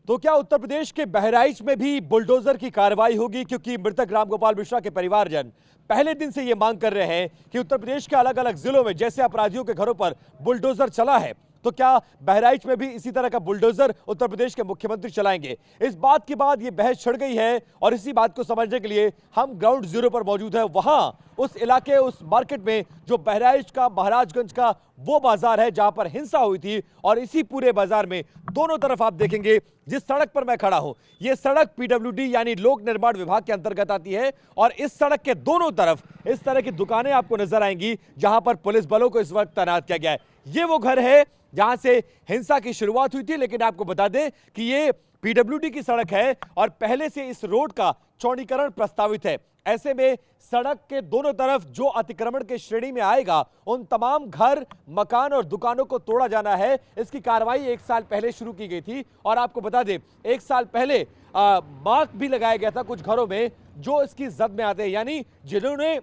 तो क्या उत्तर प्रदेश के बहराइच में भी बुलडोजर की कार्रवाई होगी? क्योंकि मृतक रामगोपाल मिश्रा के परिवारजन पहले दिन से यह मांग कर रहे हैं कि उत्तर प्रदेश के अलग अलग जिलों में जैसे अपराधियों के घरों पर बुलडोजर चला है, तो क्या बहराइच में भी इसी तरह का बुलडोजर उत्तर प्रदेश के मुख्यमंत्री चलाएंगे? इस बात के बाद यह बहस छिड़ गई है और इसी बात को समझने के लिए हम ग्राउंड जीरो पर मौजूद है। वहां उस इलाके, उस मार्केट में जो बहराइच का, महाराजगंज का वो बाजार है जहां पर हिंसा हुई थी, और इसी पूरे बाजार में दोनों तरफ आप देखेंगे, जिस सड़क पर मैं खड़ा हूं, यह सड़क पीडब्ल्यूडी यानी लोक निर्माण विभाग के अंतर्गत आती है, और इस सड़क के दोनों तरफ इस तरह की दुकानें आपको नजर आएंगी जहां पर पुलिस बलों को इस वक्त तैनात किया गया है। ये वो घर है जहां से हिंसा की शुरुआत हुई थी, लेकिन आपको बता दें कि ये पीडब्ल्यूडी की सड़क है और पहले से इस रोड का चौड़ीकरण प्रस्तावित है। ऐसे में सड़क के दोनों तरफ जो अतिक्रमण के श्रेणी में आएगा, उन तमाम घर, मकान और दुकानों को तोड़ा जाना है। इसकी कार्रवाई 1 साल पहले शुरू की गई थी और आपको बता दें 1 साल पहले मार्क भी लगाया गया था कुछ घरों में जो इसकी जद में आते हैं, यानी जिन्होंने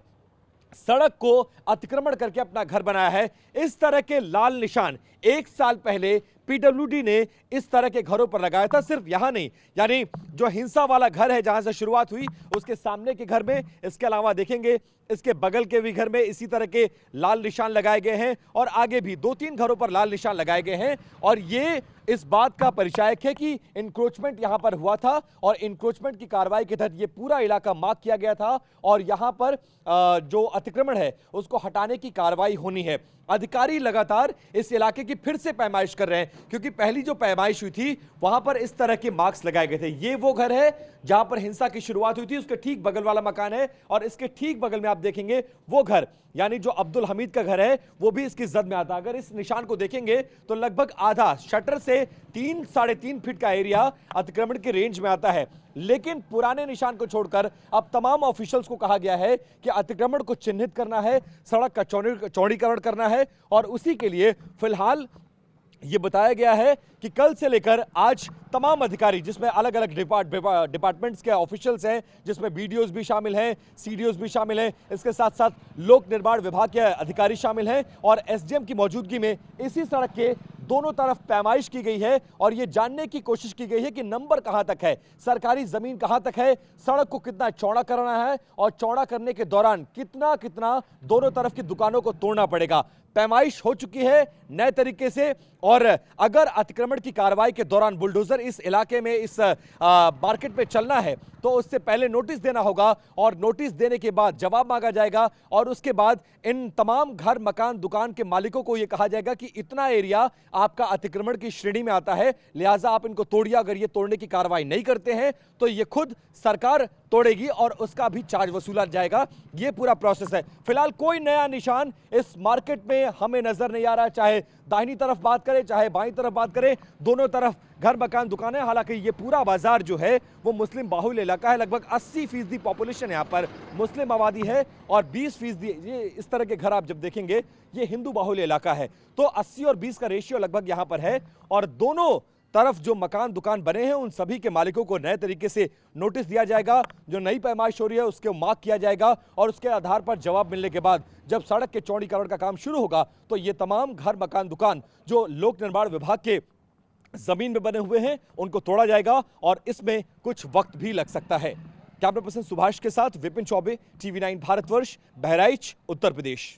सड़क को अतिक्रमण करके अपना घर बनाया है। इस तरह के लाल निशान 1 साल पहले पीडब्ल्यूडी ने इस तरह के घरों पर लगाया था। सिर्फ यहां नहीं, यानी जो हिंसा वाला घर है जहां से शुरुआत हुई, उसके सामने के घर में, इसके अलावा देखेंगे इसके बगल के भी घर में इसी तरह के लाल निशान लगाए गए हैं और आगे भी 2-3 घरों पर लाल निशान लगाए गए हैं। और ये इस बात का परिचायक है कि इंक्रोचमेंट यहां पर हुआ था और इंक्रोचमेंट की कार्रवाई के तहत ये पूरा इलाका मार्क किया गया था और यहां पर जो अतिक्रमण है उसको हटाने की कार्रवाई होनी है। अधिकारी लगातार इस इलाके की फिर से पैमाइश कर रहे हैं, क्योंकि पहली जो पैमाइश हुई थी वहां पर इस तरह के मार्क्स लगाए गए थे। ये वो घर है जहां पर हिंसा की शुरुआत हुई थी, उसके ठीक बगल वाला मकान है और इसके ठीक बगल में आप देखेंगे वो घर, यानी जो अब्दुल हमीद का घर है, वो भी इसकी जद में आता है। अगर इस निशान को देखेंगे तो लगभग आधा शटर से 3-3.5 फीट का एरिया अतिक्रमण की रेंज में आता है। लेकिन पुराने निशान को छोड़कर अब तमाम ऑफिशियल्स को कहा गया है कि अतिक्रमण को चिन्हित करना है, सड़क का चौड़ीकरण करना है और उसी के लिए फिलहाल ये बताया गया है कि कल से लेकर आज तमाम अधिकारी, जिसमें अलग अलग डिपार्टमेंट्स के ऑफिशियल्स हैं, जिसमें बीडीओज भी शामिल हैं, सीडीओज भी शामिल हैं, इसके साथ साथ लोक निर्माण विभाग के अधिकारी शामिल हैं और एसडीएम की मौजूदगी में इसी सड़क के दोनों तरफ पैमाइश की गई है और यह जानने की कोशिश की गई है कि नंबर कहां तक है, सरकारी जमीन कहां तक है, सड़क को कितना चौड़ा करना है और चौड़ा करने के दौरान कितना कितना दोनों तरफ की दुकानों को तोड़ना पड़ेगा। पैमाइश हो चुकी है नए तरीके से, और अगर अतिक्रमण की कार्रवाई के दौरान बुलडोजर इस इलाके में, इस मार्केट में चलना है तो उससे पहले नोटिस देना होगा और नोटिस देने के बाद जवाब मांगा जाएगा और उसके बाद इन तमाम घर, मकान, दुकान के मालिकों को यह कहा जाएगा कि इतना एरिया आपका अतिक्रमण की श्रेणी में आता है, लिहाजा आप इनको तोड़िए। अगर ये तोड़ने की कार्रवाई नहीं करते हैं तो ये खुद सरकार तोड़ेगी और उसका भी चार्ज वसूला जाएगा। ये पूरा प्रोसेस है। फिलहाल कोई नया निशान इस मार्केट में हमें नजर नहीं आ रहा, चाहे दाहिनी तरफ बात करें चाहे बाईं तरफ बात करें, दोनों तरफ घर, मकान, दुकानें। हालांकि ये पूरा बाजार जो है वो मुस्लिम बाहुल्य इलाका है। लगभग 80% पॉपुलेशन यहाँ पर मुस्लिम आबादी है और 20% ये इस तरह के घर आप जब देखेंगे ये हिंदू बाहुल्य इलाका है। तो 80 और 20 का रेशियो लगभग यहाँ पर है और दोनों तरफ जो मकान, दुकान बने हैं उन सभी के मालिकों को नए तरीके से नोटिस दिया जाएगा। जो नई पैमाइश हो रही है उसके मार्क किया जाएगा और उसके आधार पर जवाब मिलने के बाद जब सड़क के चौड़ीकरण का काम शुरू होगा तो ये तमाम घर, मकान, दुकान जो लोक निर्माण विभाग के जमीन में बने हुए हैं उनको तोड़ा जाएगा और इसमें कुछ वक्त भी लग सकता है। कैमरा पर्सन सुभाष के साथ विपिन चौबे, TV9 भारतवर्ष, बहराइच, उत्तर प्रदेश।